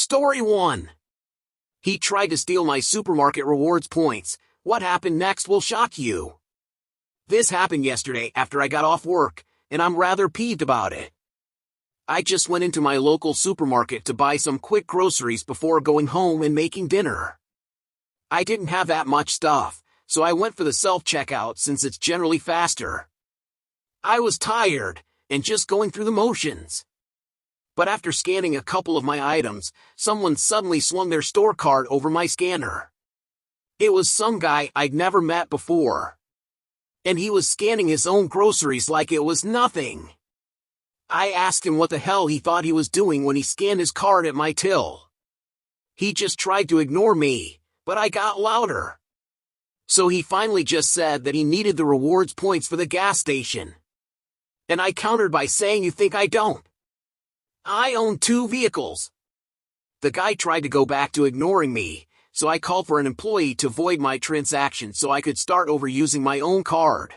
Story 1. He tried to steal my supermarket rewards points. What happened next will shock you. This happened yesterday after I got off work, and I'm rather peeved about it. I just went into my local supermarket to buy some quick groceries before going home and making dinner. I didn't have that much stuff, so I went for the self-checkout since it's generally faster. I was tired, and just going through the motions. But after scanning a couple of my items, someone suddenly swung their store card over my scanner. It was some guy I'd never met before. And he was scanning his own groceries like it was nothing. I asked him what the hell he thought he was doing when he scanned his card at my till. He just tried to ignore me, but I got louder. So he finally just said that he needed the rewards points for the gas station. And I countered by saying, "You think I don't? I own 2 vehicles." The guy tried to go back to ignoring me, so I called for an employee to void my transaction so I could start over using my own card.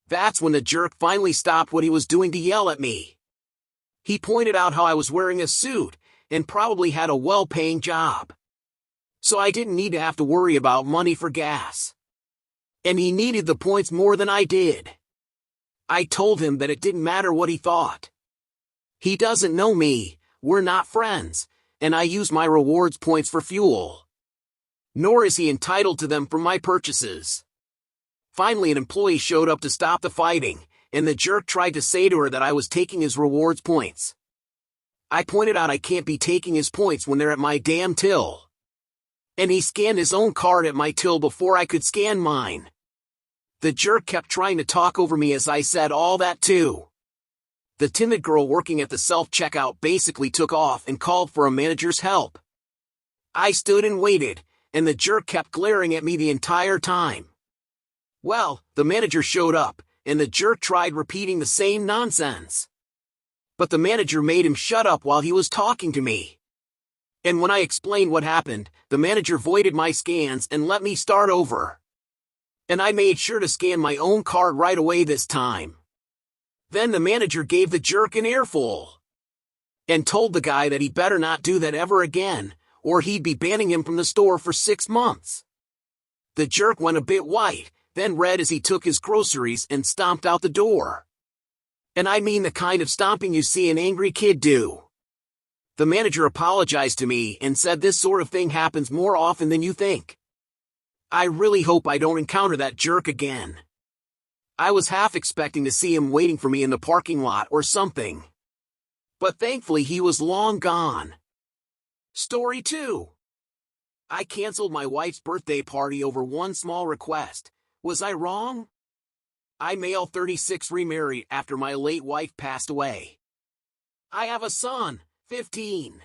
That's when the jerk finally stopped what he was doing to yell at me. He pointed out how I was wearing a suit and probably had a well-paying job. So I didn't need to have to worry about money for gas. And he needed the points more than I did. I told him that it didn't matter what he thought. He doesn't know me, we're not friends, and I use my rewards points for fuel. Nor is he entitled to them from my purchases. Finally, an employee showed up to stop the fighting, and the jerk tried to say to her that I was taking his rewards points. I pointed out I can't be taking his points when they're at my damn till. And he scanned his own card at my till before I could scan mine. The jerk kept trying to talk over me as I said all that too. The timid girl working at the self-checkout basically took off and called for a manager's help. I stood and waited, and the jerk kept glaring at me the entire time. Well, the manager showed up, and the jerk tried repeating the same nonsense. But the manager made him shut up while he was talking to me. And when I explained what happened, the manager voided my scans and let me start over. And I made sure to scan my own card right away this time. Then the manager gave the jerk an earful. And told the guy that he better not do that ever again, or he'd be banning him from the store for 6 months. The jerk went a bit white, then red as he took his groceries and stomped out the door. And I mean the kind of stomping you see an angry kid do. The manager apologized to me and said this sort of thing happens more often than you think. I really hope I don't encounter that jerk again. I was half expecting to see him waiting for me in the parking lot or something. But thankfully he was long gone. Story 2. I canceled my wife's birthday party over one small request. Was I wrong? I male 36 remarried after my late wife passed away. I have a son, 15.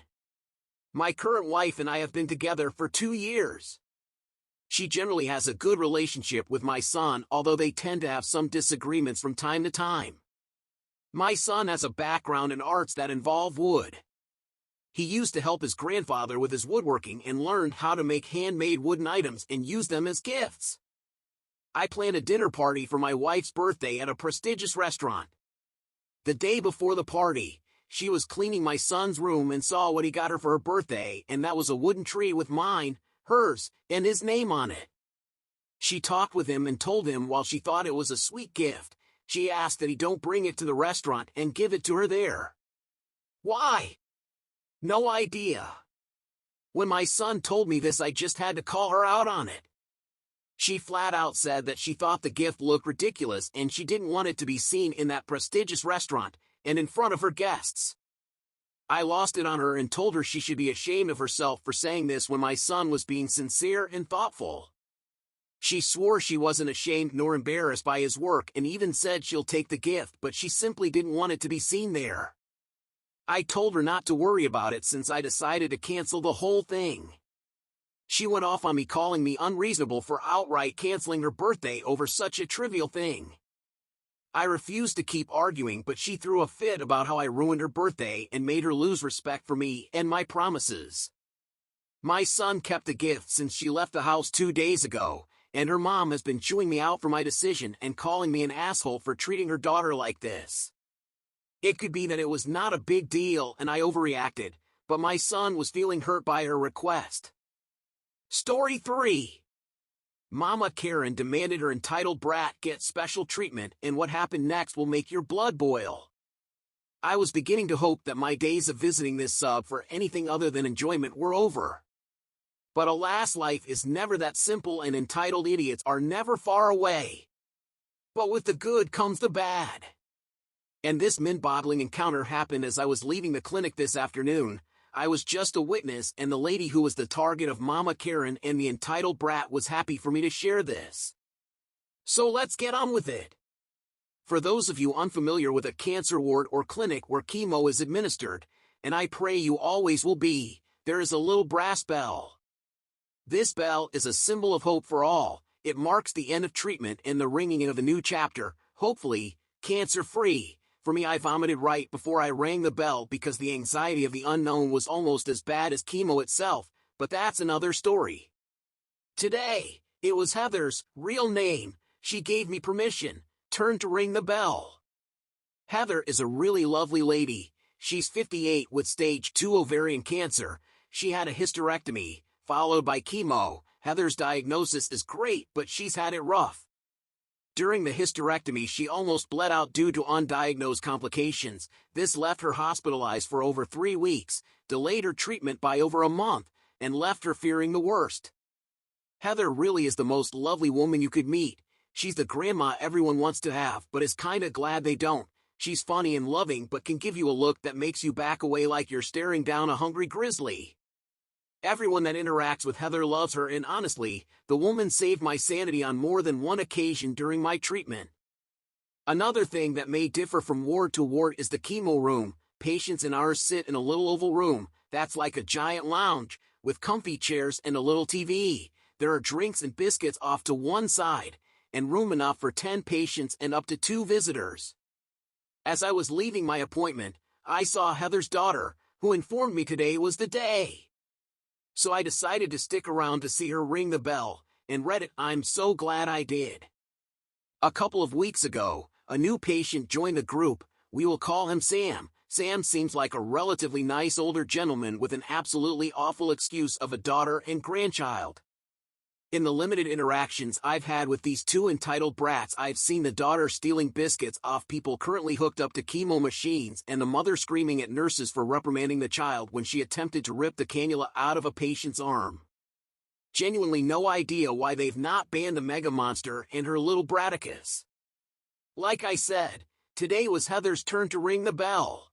My current wife and I have been together for 2 years. She generally has a good relationship with my son, although they tend to have some disagreements from time to time. My son has a background in arts that involve wood. He used to help his grandfather with his woodworking and learned how to make handmade wooden items and use them as gifts. I planned a dinner party for my wife's birthday at a prestigious restaurant. The day before the party, she was cleaning my son's room and saw what he got her for her birthday, and that was a wooden tree with mine, hers, and his name on it. She talked with him and told him while she thought it was a sweet gift, she asked that he don't bring it to the restaurant and give it to her there. Why? No idea. When my son told me this, I just had to call her out on it. She flat out said that she thought the gift looked ridiculous and she didn't want it to be seen in that prestigious restaurant and in front of her guests. I lost it on her and told her she should be ashamed of herself for saying this when my son was being sincere and thoughtful. She swore she wasn't ashamed nor embarrassed by his work and even said she'll take the gift, but she simply didn't want it to be seen there. I told her not to worry about it since I decided to cancel the whole thing. She went off on me, calling me unreasonable for outright canceling her birthday over such a trivial thing. I refused to keep arguing, but she threw a fit about how I ruined her birthday and made her lose respect for me and my promises. My son kept the gift since she left the house 2 days ago, and her mom has been chewing me out for my decision and calling me an asshole for treating her daughter like this. It could be that it was not a big deal and I overreacted, but my son was feeling hurt by her request. Story 3. Mama Karen demanded her entitled brat get special treatment, and what happened next will make your blood boil. I was beginning to hope that my days of visiting this sub for anything other than enjoyment were over. But alas, life is never that simple, and entitled idiots are never far away. But with the good comes the bad. And this mind-boggling encounter happened as I was leaving the clinic this afternoon. I was just a witness, and the lady who was the target of Mama Karen and the entitled brat was happy for me to share this. So let's get on with it. For those of you unfamiliar with a cancer ward or clinic where chemo is administered, and I pray you always will be, there is a little brass bell. This bell is a symbol of hope for all. It marks the end of treatment and the ringing of a new chapter, hopefully, cancer-free. For me, I vomited right before I rang the bell because the anxiety of the unknown was almost as bad as chemo itself, but that's another story. Today, it was Heather's real name. She gave me permission, turned to ring the bell. Heather is a really lovely lady. She's 58 with stage 2 ovarian cancer. She had a hysterectomy, followed by chemo. Heather's diagnosis is great, but she's had it rough. During the hysterectomy, she almost bled out due to undiagnosed complications. This left her hospitalized for over 3 weeks, delayed her treatment by over a month, and left her fearing the worst. Heather really is the most lovely woman you could meet. She's the grandma everyone wants to have, but is kinda glad they don't. She's funny and loving, but can give you a look that makes you back away like you're staring down a hungry grizzly. Everyone that interacts with Heather loves her, and honestly, the woman saved my sanity on more than one occasion during my treatment. Another thing that may differ from ward to ward is the chemo room. Patients in ours sit in a little oval room that's like a giant lounge, with comfy chairs and a little TV. There are drinks and biscuits off to one side, and room enough for 10 patients and up to 2 visitors. As I was leaving my appointment, I saw Heather's daughter, who informed me today was the day. So I decided to stick around to see her ring the bell, and read it. I'm so glad I did. A couple of weeks ago, a new patient joined the group. We will call him Sam. Sam seems like a relatively nice older gentleman with an absolutely awful excuse of a daughter and grandchild. In the limited interactions I've had with these two entitled brats, I've seen the daughter stealing biscuits off people currently hooked up to chemo machines, and the mother screaming at nurses for reprimanding the child when she attempted to rip the cannula out of a patient's arm. Genuinely no idea why they've not banned the mega monster and her little braticus. Like I said, today was Heather's turn to ring the bell.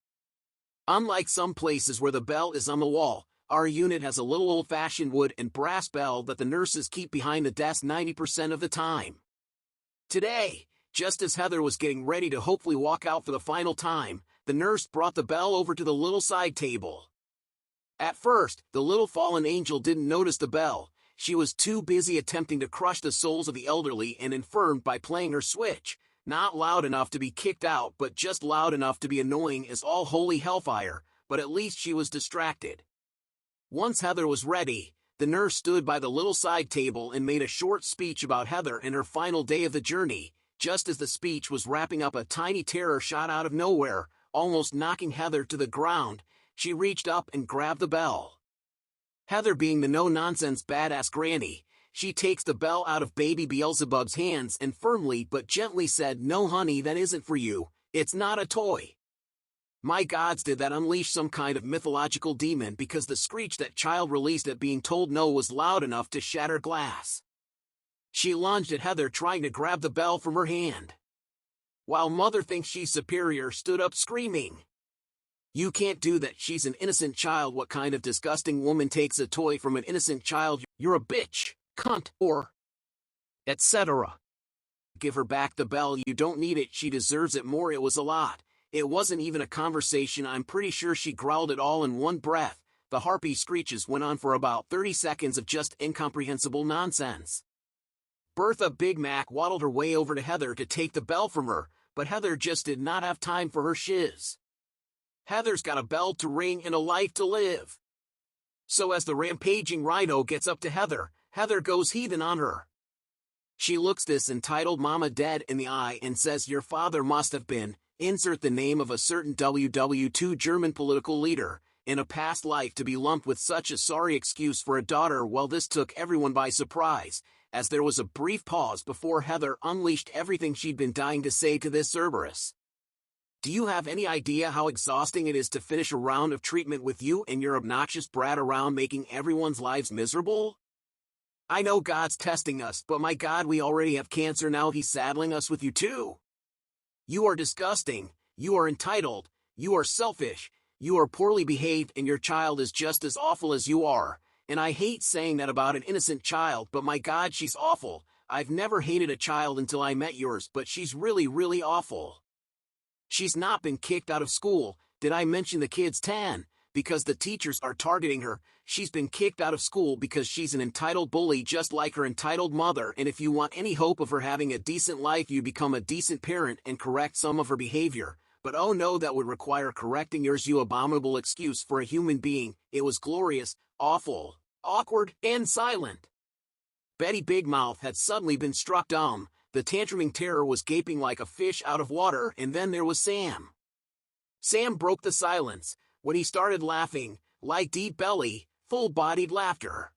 Unlike some places where the bell is on the wall, our unit has a little old-fashioned wood and brass bell that the nurses keep behind the desk 90% of the time. Today, just as Heather was getting ready to hopefully walk out for the final time, the nurse brought the bell over to the little side table. At first, the little fallen angel didn't notice the bell. She was too busy attempting to crush the souls of the elderly and infirm by playing her switch, not loud enough to be kicked out but just loud enough to be annoying as all holy hellfire, but at least she was distracted. Once Heather was ready, the nurse stood by the little side table and made a short speech about Heather and her final day of the journey. Just as the speech was wrapping up, a tiny terror shot out of nowhere, almost knocking Heather to the ground. She reached up and grabbed the bell. Heather, being the no-nonsense badass granny, she takes the bell out of baby Beelzebub's hands and firmly but gently said, "No honey, that isn't for you, it's not a toy." My gods, did that unleash some kind of mythological demon, because the screech that child released at being told no was loud enough to shatter glass. She lunged at Heather, trying to grab the bell from her hand, while mother thinks she's superior stood up screaming, "You can't do that, she's an innocent child. What kind of disgusting woman takes a toy from an innocent child? You're a bitch, cunt, or etc. Give her back the bell, you don't need it, she deserves it more." It was a lot. It wasn't even a conversation. I'm pretty sure she growled it all in one breath. The harpy screeches went on for about 30 seconds of just incomprehensible nonsense. Bertha Big Mac waddled her way over to Heather to take the bell from her, but Heather just did not have time for her shiz. Heather's got a bell to ring and a life to live. So as the rampaging rhino gets up to Heather, Heather goes heathen on her. She looks this entitled mama dead in the eye and says, "Your father must have been," insert the name of a certain WW2 German political leader, in a past life to be lumped with such a sorry excuse for a daughter. Well, this took everyone by surprise, as there was a brief pause before Heather unleashed everything she'd been dying to say to this Cerberus. Do you have any idea how exhausting it is to finish a round of treatment with you and your obnoxious brat around making everyone's lives miserable? I know God's testing us, but my God, we already have cancer, now He's saddling us with you too. You are disgusting, you are entitled, you are selfish, you are poorly behaved, and your child is just as awful as you are. And I hate saying that about an innocent child, but my God, she's awful. I've never hated a child until I met yours, but she's really, really awful. She's not been kicked out of school. Did I mention the kid's 10? Because the teachers are targeting her. She's been kicked out of school because she's an entitled bully just like her entitled mother, and if you want any hope of her having a decent life, you become a decent parent and correct some of her behavior. But oh no, that would require correcting yours, you abominable excuse for a human being. It was glorious, awful, awkward, and silent. Betty Big Mouth had suddenly been struck dumb. The tantruming terror was gaping like a fish out of water, and then there was Sam. Sam broke the silence when he started laughing, like deep belly, full-bodied laughter.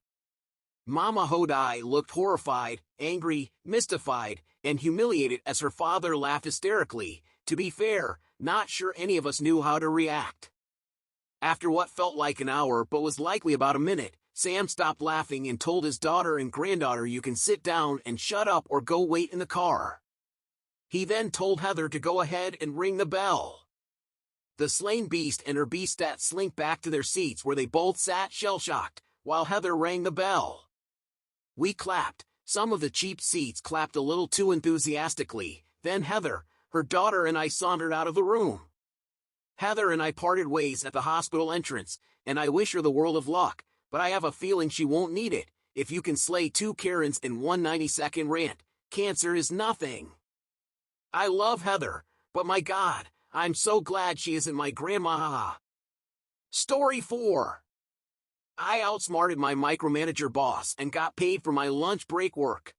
Mama Hodai looked horrified, angry, mystified, and humiliated as her father laughed hysterically. To be fair, not sure any of us knew how to react. After what felt like an hour but was likely about a minute, Sam stopped laughing and told his daughter and granddaughter, you can sit down and shut up or go wait in the car. He then told Heather to go ahead and ring the bell. The slain beast and her beastat slinked back to their seats where they both sat shell-shocked, while Heather rang the bell. We clapped. Some of the cheap seats clapped a little too enthusiastically. Then Heather, her daughter, and I sauntered out of the room. Heather and I parted ways at the hospital entrance, and I wish her the world of luck, but I have a feeling she won't need it. If you can slay 2 Karens in one 90-second rant, cancer is nothing. I love Heather, but my God, I'm so glad she isn't my grandma. Story 4. I outsmarted my micromanager boss and got paid for my lunch break work.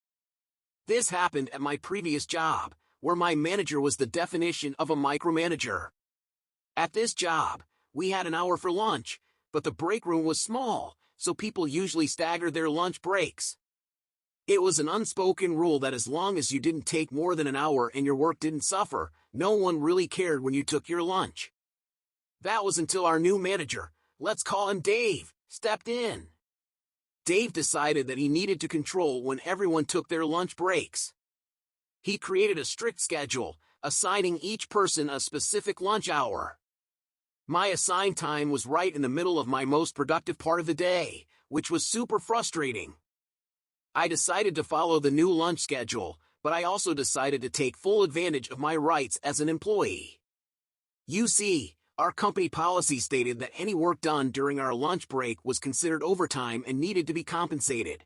This happened at my previous job, where my manager was the definition of a micromanager. At this job, we had an hour for lunch, but the break room was small, so people usually staggered their lunch breaks. It was an unspoken rule that as long as you didn't take more than an hour and your work didn't suffer, no one really cared when you took your lunch. That was until our new manager, let's call him Dave, stepped in. Dave decided that he needed to control when everyone took their lunch breaks. He created a strict schedule, assigning each person a specific lunch hour. My assigned time was right in the middle of my most productive part of the day, which was super frustrating. I decided to follow the new lunch schedule, but I also decided to take full advantage of my rights as an employee. You see, our company policy stated that any work done during our lunch break was considered overtime and needed to be compensated.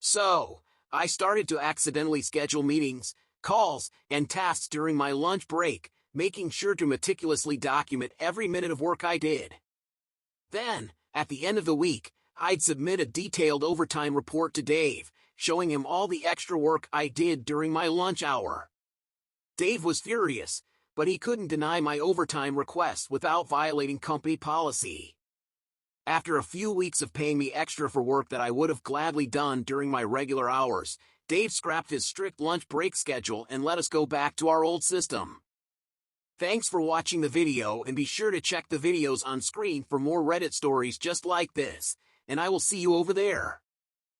So, I started to accidentally schedule meetings, calls, and tasks during my lunch break, making sure to meticulously document every minute of work I did. Then, at the end of the week, I'd submit a detailed overtime report to Dave, showing him all the extra work I did during my lunch hour. Dave was furious, but he couldn't deny my overtime request without violating company policy. After a few weeks of paying me extra for work that I would have gladly done during my regular hours, Dave scrapped his strict lunch break schedule and let us go back to our old system. Thanks for watching the video, and be sure to check the videos on screen for more Reddit stories just like this, and I will see you over there.